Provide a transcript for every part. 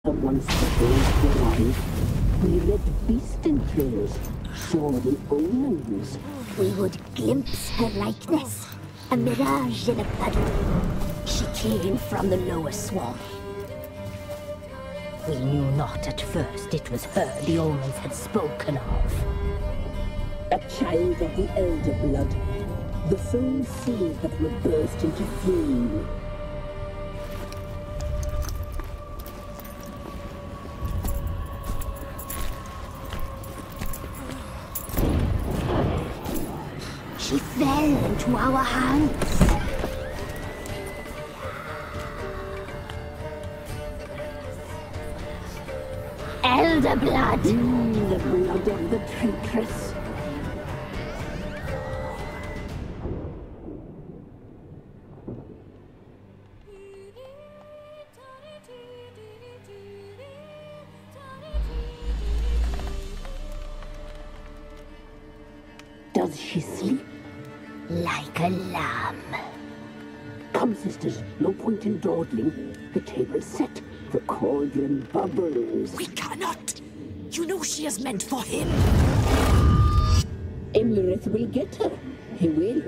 Someone supposed to arrive. We read feasting trails, saw the omens. We would glimpse her likeness, a mirage in a puddle. She came from the lower swamp. We knew not at first it was her the omens had spoken of. A child of the elder blood, the soul seed that will burst into flame. She fell into our hands. Elder blood! The blood of the traitress. Does she sleep? Like a lamb. Come, sisters, no point in dawdling. The table's set. The cauldron bubbles. We cannot! You know she is meant for him! Emlyrith will get her. He will.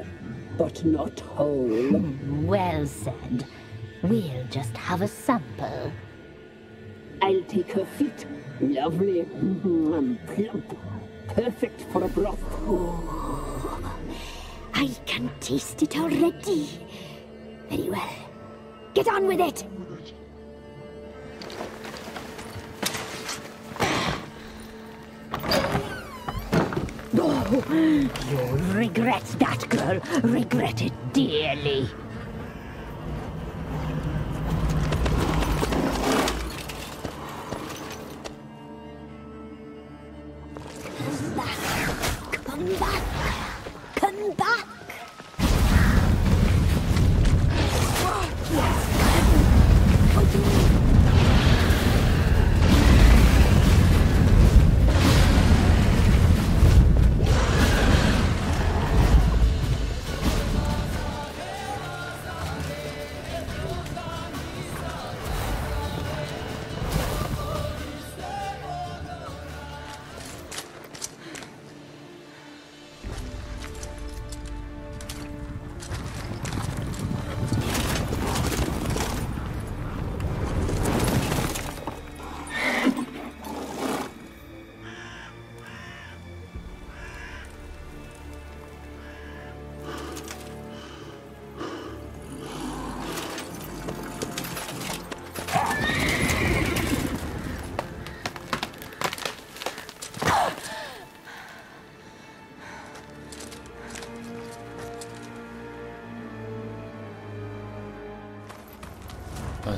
But not whole. Well said. We'll just have a sample. I'll take her feet. Lovely. Plump. Perfect for a broth. Oh, I can taste it already. Very well. Get on with it! Oh, you'll regret that, girl. Regret it dearly. Come back! Come back!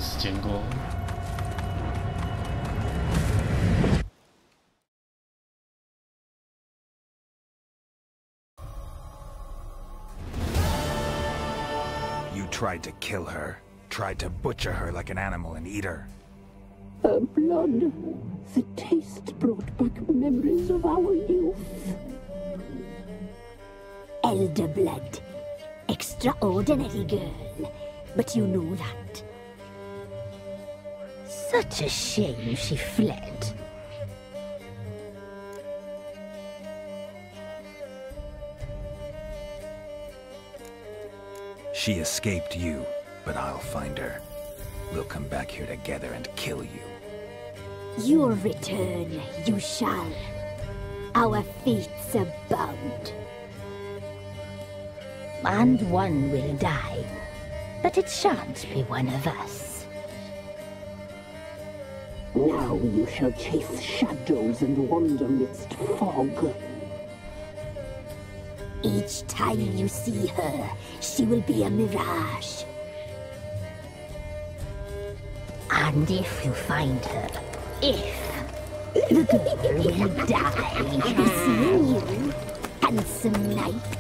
时间过。You tried to kill her, tried to butcher her like an animal and eat her. Her blood, the taste brought back memories of our youth. Elder blood. Extraordinary girl. But you know that. Such a shame she fled. She escaped you, but I'll find her. We'll come back here together and kill you. You'll return, you shall. Our fates are bound. And one will die. But it shan't be one of us. Now you shall chase shadows and wander midst fog. Each time you see her, she will be a mirage. And if you find her, the girl will die. Be seeing you, handsome knight.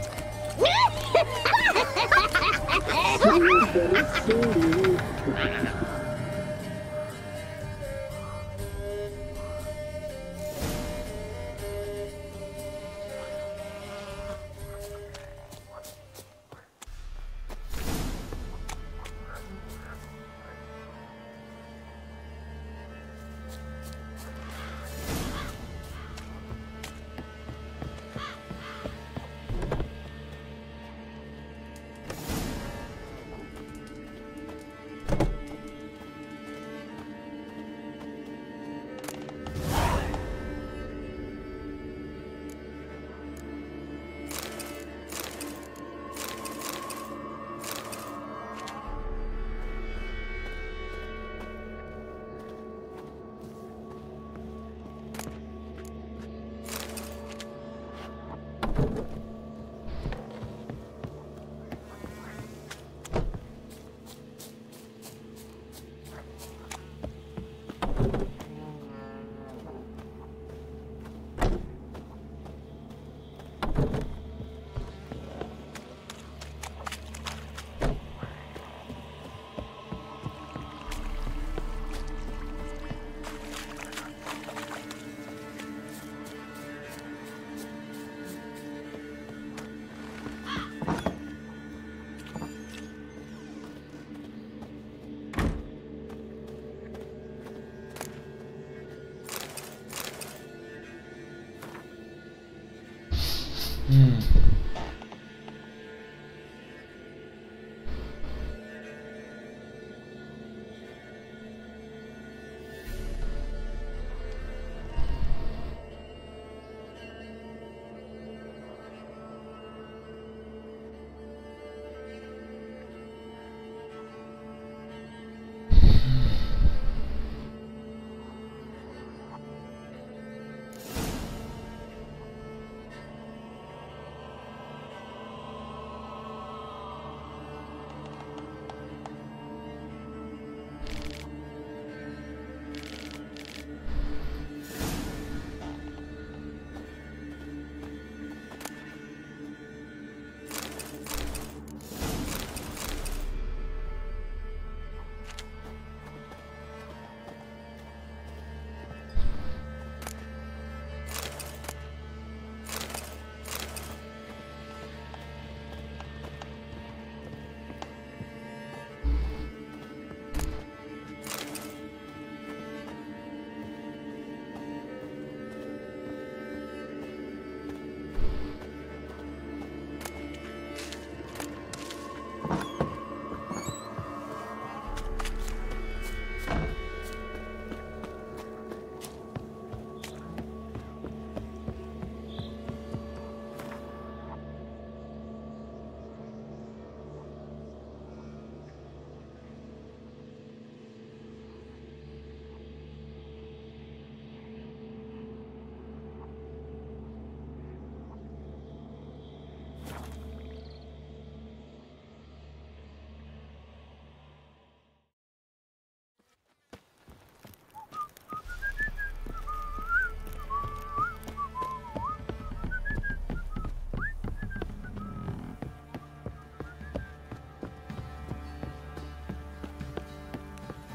嗯。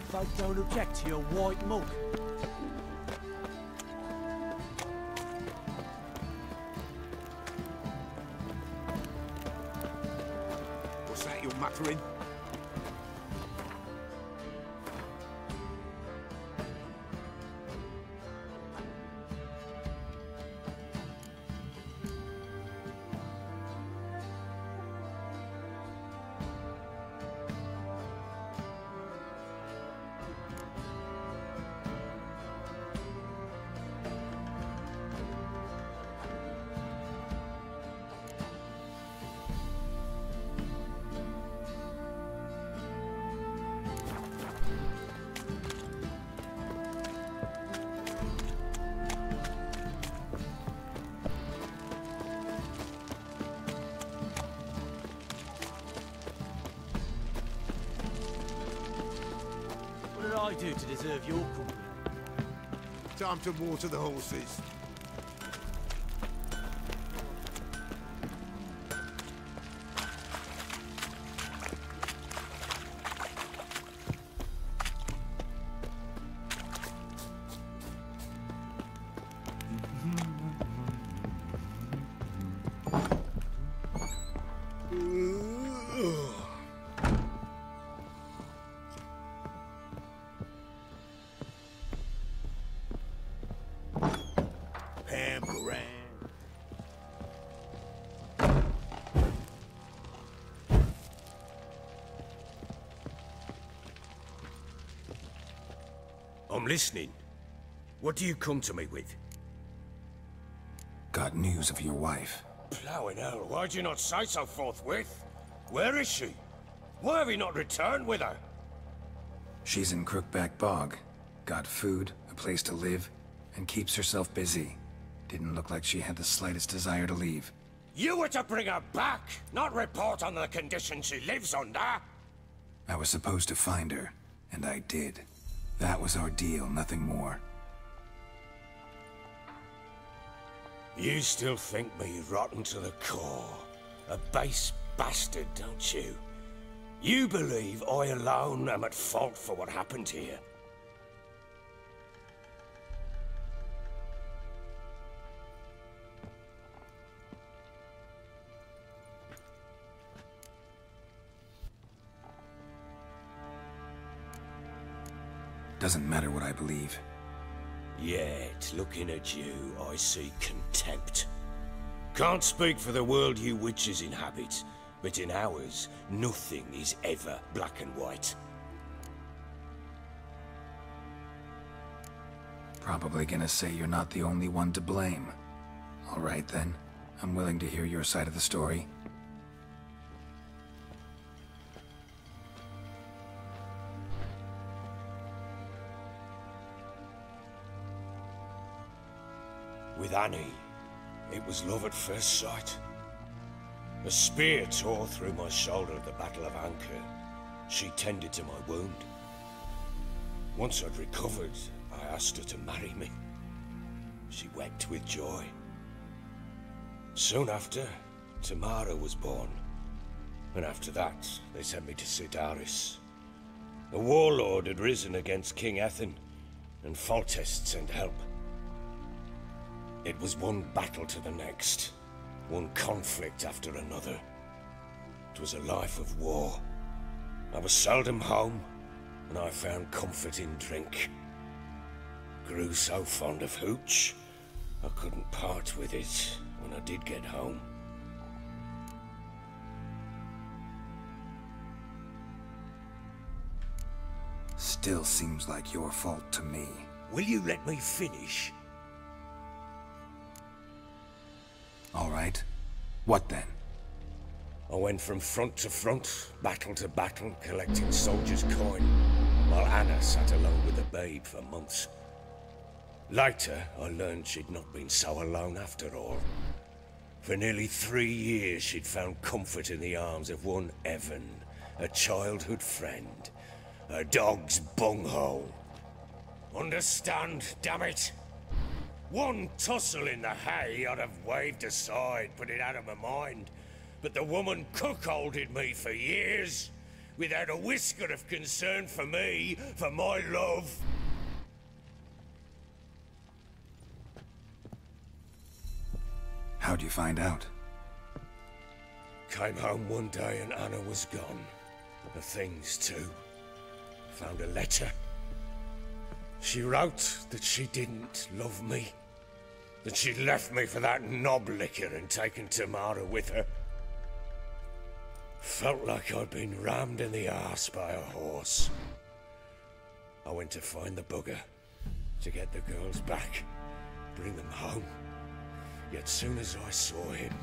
Folk don't object to your white mug. What's that you're muttering? What did I do to deserve your company? Time to water the horses. I'm listening. What do you come to me with? Got news of your wife. Plowing hell, why'd you not say so forthwith? Where is she? Why have you not returned with her? She's in Crookback Bog. Got food, a place to live, and keeps herself busy. Didn't look like she had the slightest desire to leave. You were to bring her back, not report on the conditions she lives under. I was supposed to find her, and I did. That was our deal, nothing more. You still think me rotten to the core. A base bastard, don't you? You believe I alone am at fault for what happened here. Doesn't matter what I believe. Yet, looking at you, I see contempt. Can't speak for the world you witches inhabit, but in ours, nothing is ever black and white. Probably gonna say you're not the only one to blame. All right then, I'm willing to hear your side of the story. With Annie, it was love at first sight. A spear tore through my shoulder at the Battle of Anchor. She tended to my wound. Once I'd recovered, I asked her to marry me. She wept with joy. Soon after, Tamara was born. And after that, they sent me to Sidaris. A warlord had risen against King Ethan, and Foltest sent help. It was one battle to the next, one conflict after another. It was a life of war. I was seldom home, and I found comfort in drink. Grew so fond of hooch, I couldn't part with it when I did get home. Still seems like your fault to me. Will you let me finish? All right. What then? I went from front to front, battle to battle, collecting soldiers' coin, while Anna sat alone with the babe for months. Later, I learned she'd not been so alone after all. For nearly 3 years, she'd found comfort in the arms of one Evan, a childhood friend, a dog's bunghole. Understand, damn it? One tussle in the hay I'd have waved aside, put it out of my mind. But the woman cuckolded me for years, without a whisker of concern for me, for my love. How'd you find out? Came home one day and Anna was gone. The things too. Found a letter. She wrote that she didn't love me. That she'd left me for that knob licker and taken Tamara with her. Felt like I'd been rammed in the arse by a horse. I went to find the bugger, to get the girls back, bring them home. Yet soon as I saw him,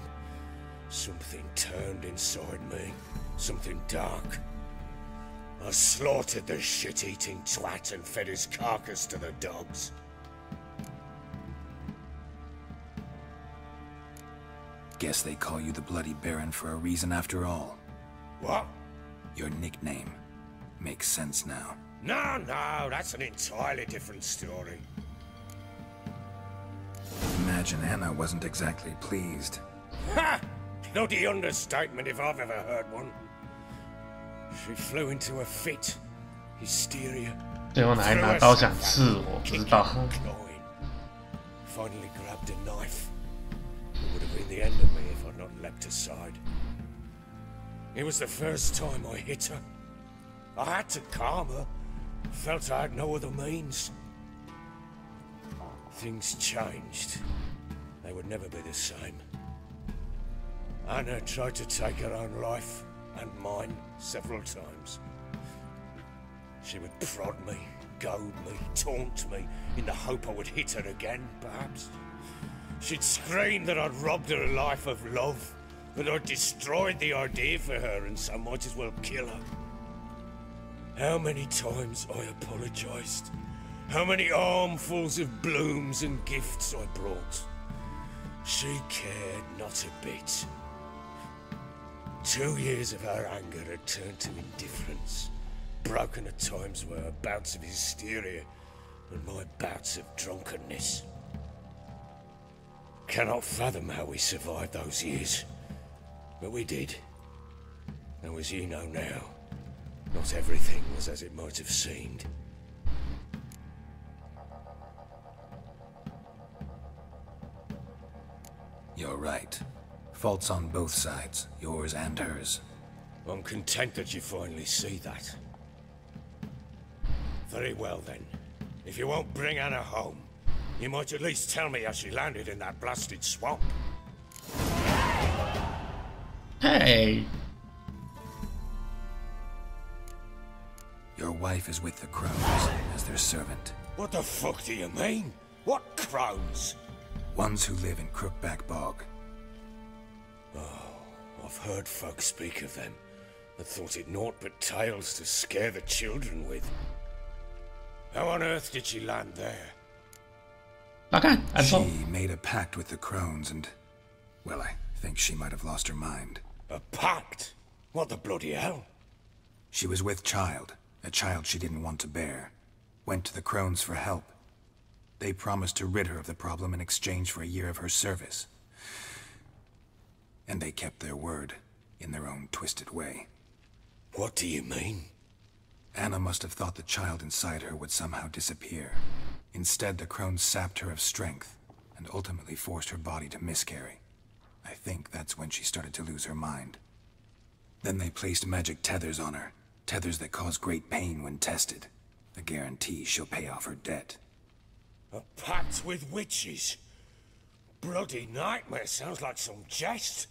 something turned inside me, something dark. I slaughtered the shit-eating twat and fed his carcass to the dogs. Guess they call you the Bloody Baron for a reason after all. What? Your nickname. Makes sense now. No, that's an entirely different story. Imagine Anna wasn't exactly pleased. Ha! Bloody understatement if I've ever heard one. She flew into a fit. Hysteria. 最后还拿刀想刺我，不知道。 Finally grabbed a knife. It would have been the end of me if I'd not leapt aside. It was the first time I hit her. I had to calm her. Felt I had no other means. Things changed. They would never be the same. Anna tried to take her own life, and mine, several times. She would prod me, goad me, taunt me, in the hope I would hit her again, perhaps. She'd scream that I'd robbed her life of love, that I'd destroyed the idea for her, and so might as well kill her. How many times I apologized. How many armfuls of blooms and gifts I brought. She cared not a bit. 2 years of her anger had turned to indifference, broken at times were her bouts of hysteria and my bouts of drunkenness. Cannot fathom how we survived those years, but we did. Though as you know now, not everything was as it might have seemed. You're right. Faults on both sides, yours and hers. I'm content that you finally see that. Very well then. If you won't bring Anna home, you might at least tell me how she landed in that blasted swamp. Hey. Your wife is with the crones as their servant. What the fuck do you mean? What crones? Ones who live in Crookback Bog. I've heard folk speak of them, and thought it naught but tales to scare the children with. How on earth did she land there? She made a pact with the crones and, well, I think she might have lost her mind. A pact? What the bloody hell? She was with child, a child she didn't want to bear. Went to the crones for help. They promised to rid her of the problem in exchange for a year of her service. And they kept their word, in their own twisted way. What do you mean? Anna must have thought the child inside her would somehow disappear. Instead, the crones sapped her of strength, and ultimately forced her body to miscarry. I think that's when she started to lose her mind. Then they placed magic tethers on her, tethers that cause great pain when tested. A guarantee she'll pay off her debt. A pact with witches? Bloody nightmare, sounds like some jest.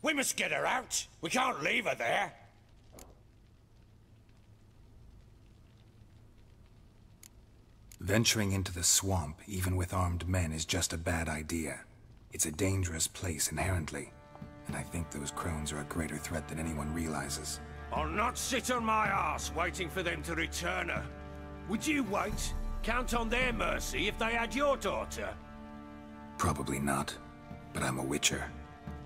We must get her out. We can't leave her there. Venturing into the swamp, even with armed men, is just a bad idea. It's a dangerous place inherently, and I think those crones are a greater threat than anyone realizes. I'll not sit on my arse waiting for them to return her. Would you wait? Count on their mercy if they had your daughter? Probably not, but I'm a witcher.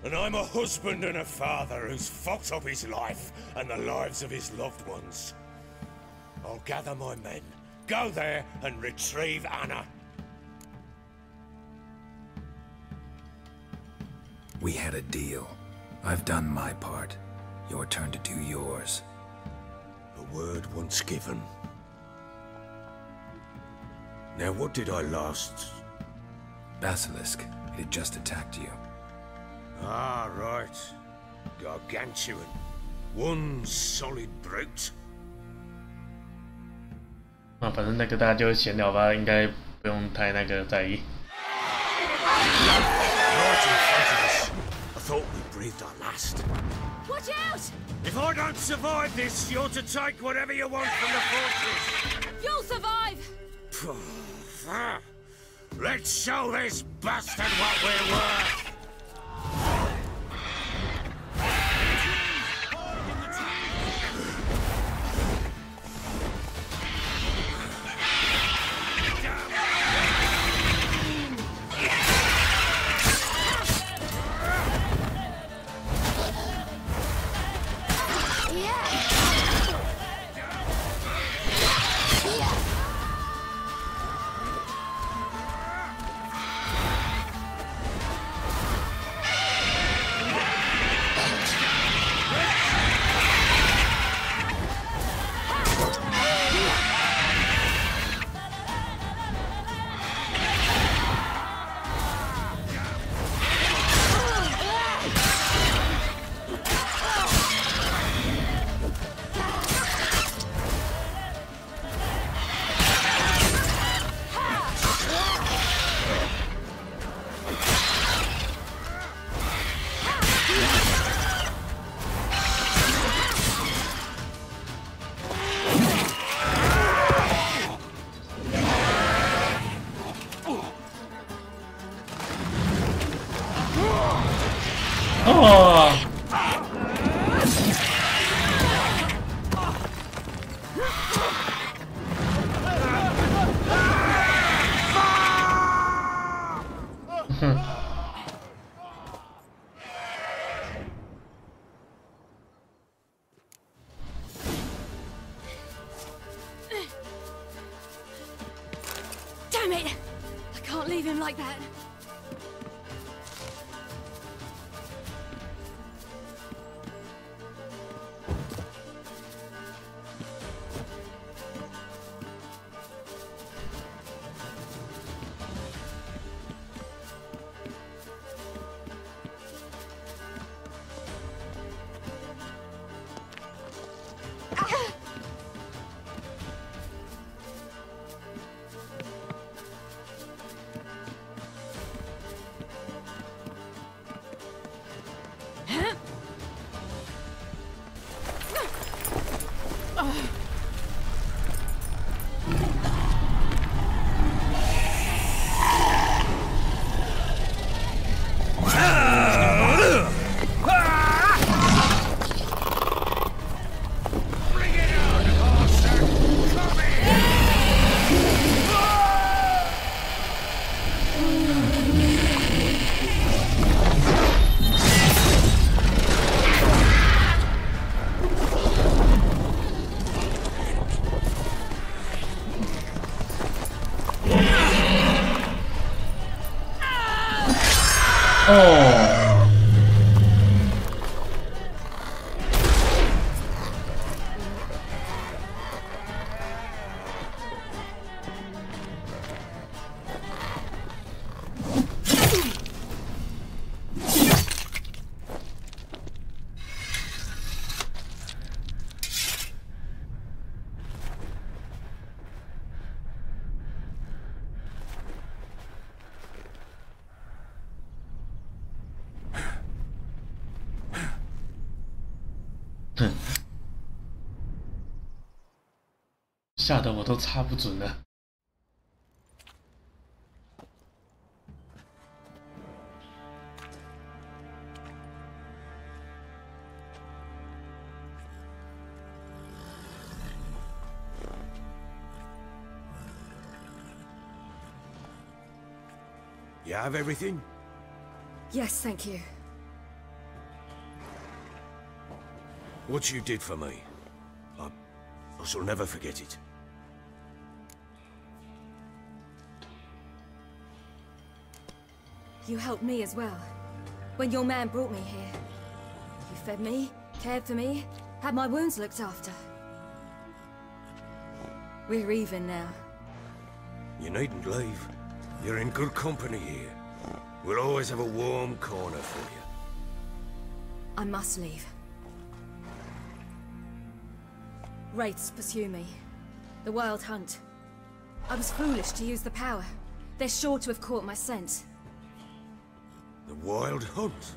And I'm a husband and a father who's fucked up his life and the lives of his loved ones. I'll gather my men, go there and retrieve Anna. We had a deal. I've done my part. Your turn to do yours. A word once given. Now what did I last... Basilisk. It had just attacked you. Ah, right. Gargantuan. One solid brute. 反正那个大家就闲聊吧，应该不用太那个在意。Right in front of us. I thought we breathed our last. Watch out! If I don't survive this, you're to take whatever you want from the fortress. You'll survive! Let's show this bastard what we're worth. Damn it! I can't leave him like that. 哦。吓得我都插不准了。You have everything? Yes, thank you. What you did for me, I shall never forget it. You helped me as well. When your man brought me here. You fed me, cared for me, had my wounds looked after. We're even now. You needn't leave. You're in good company here. We'll always have a warm corner for you. I must leave. Wraiths pursue me. The Wild Hunt. I was foolish to use the power. They're sure to have caught my scent. The Wild Hunt?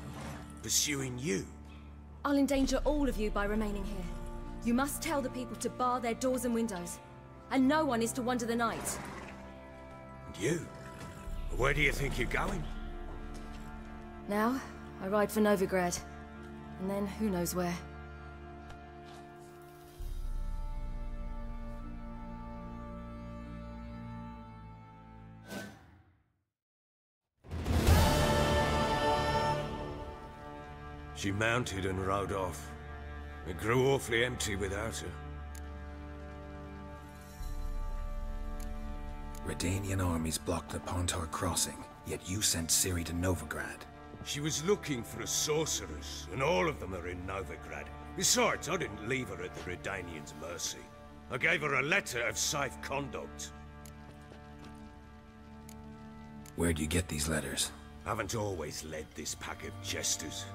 Pursuing you? I'll endanger all of you by remaining here. You must tell the people to bar their doors and windows. And no one is to wander the night. And you? Where do you think you're going? Now, I ride for Novigrad. And then, who knows where. She mounted and rode off. It grew awfully empty without her. Redanian armies blocked the Pontar crossing, yet you sent Ciri to Novigrad. She was looking for a sorceress, and all of them are in Novigrad. Besides, I didn't leave her at the Redanians' mercy. I gave her a letter of safe conduct. Where'd you get these letters? Haven't always led this pack of jesters.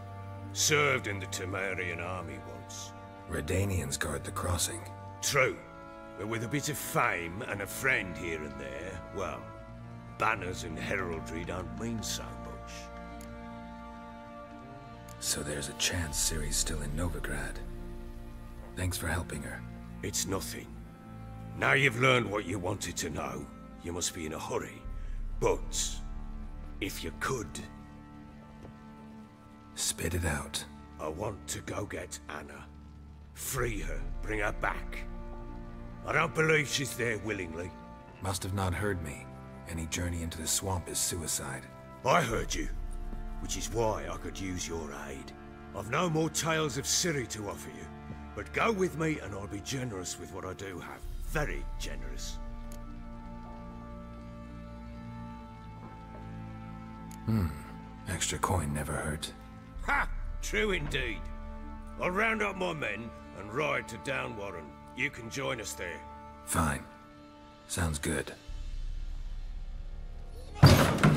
Served in the Temerian army once. Redanians guard the crossing. True, but with a bit of fame and a friend here and there, well, banners and heraldry don't mean so much. So there's a chance Ciri's still in Novigrad. Thanks for helping her. It's nothing. Now you've learned what you wanted to know, you must be in a hurry. But, if you could... Spit it out. I want to go get Anna. Free her, bring her back. I don't believe she's there willingly. Must have not heard me. Any journey into the swamp is suicide. I heard you, which is why I could use your aid. I've no more tales of Ciri to offer you, but go with me and I'll be generous with what I do have. Very generous. Extra coin never hurt. Ha! True indeed. I'll round up my men and ride to Downwarren. You can join us there. Fine. Sounds good.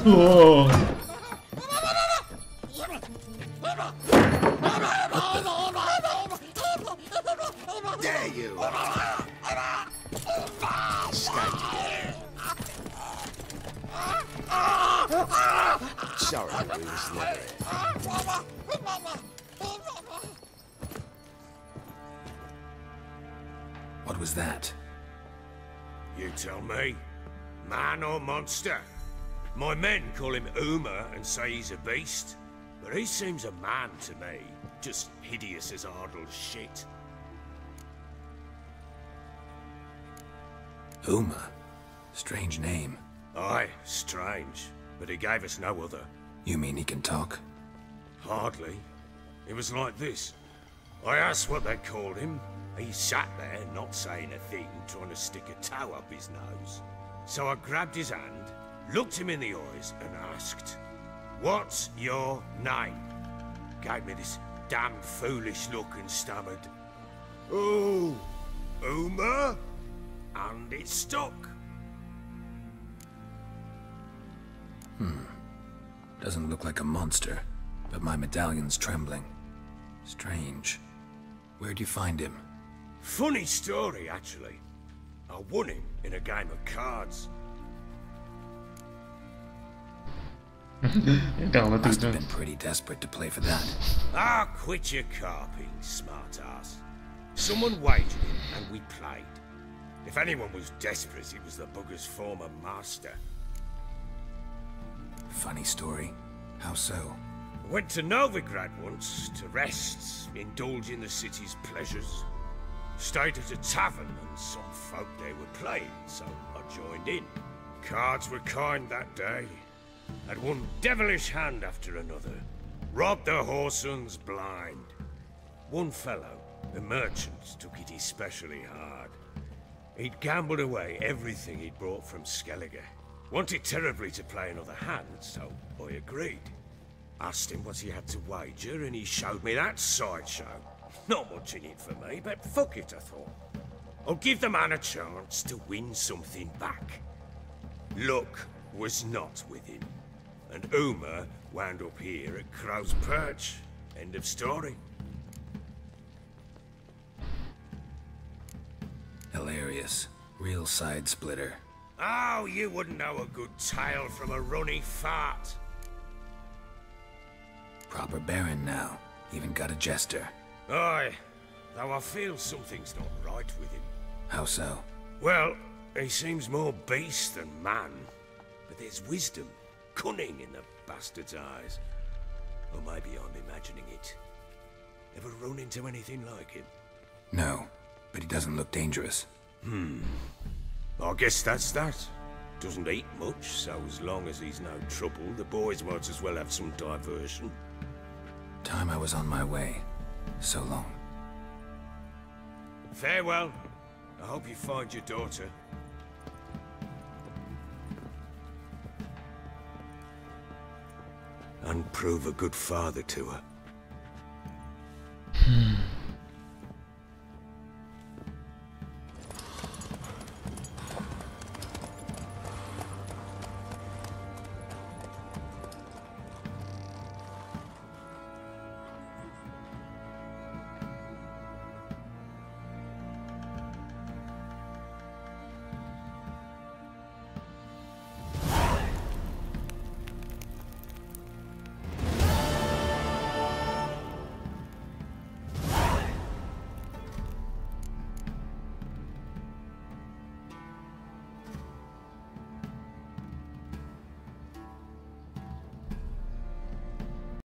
Oh. There you are. Sorry, we was never. What was that? You tell me. Man or monster? My men call him Uma and say he's a beast. But he seems a man to me. Just hideous as Ardle's shit. Uma? Strange name. Aye, strange. But he gave us no other. You mean he can talk? Hardly. It was like this. I asked what they called him. He sat there, not saying a thing, trying to stick a toe up his nose. So I grabbed his hand, looked him in the eyes, and asked, What's your name? Gave me this damn foolish look and stammered. Oh, Uma? And it stuck. Doesn't look like a monster, but my medallion's trembling. Strange. Where'd you find him? Funny story, actually. I won him in a game of cards. Must have been pretty desperate to play for that. Ah, quit your carping, smartass. Someone wagered him, and we played. If anyone was desperate, it was the bugger's former master. Funny story. How so? Went to Novigrad once, to rest, indulge in the city's pleasures. Stayed at a tavern, and some folk there were playing, so I joined in. Cards were kind that day. Had one devilish hand after another. Robbed the whoresun's blind. One fellow, a merchant, took it especially hard. He'd gambled away everything he'd brought from Skellige. Wanted terribly to play another hand, so I agreed. Asked him what he had to wager, and he showed me that sideshow. Not much in it for me, but fuck it, I thought. I'll give the man a chance to win something back. Luck was not with him, and Uma wound up here at Crow's Perch. End of story. Hilarious. Real side splitter. Oh, you wouldn't know a good tale from a runny fart. Proper baron now. Even got a jester. Aye, though I feel something's not right with him. How so? Well, he seems more beast than man. But there's wisdom, cunning in the bastard's eyes. Or maybe I'm imagining it. Ever run into anything like him? No, but he doesn't look dangerous. I guess that's that. Doesn't eat much, so as long as he's no trouble, the boys might as well have some diversion. Time I was on my way. So long. Farewell. I hope you find your daughter. And prove a good father to her.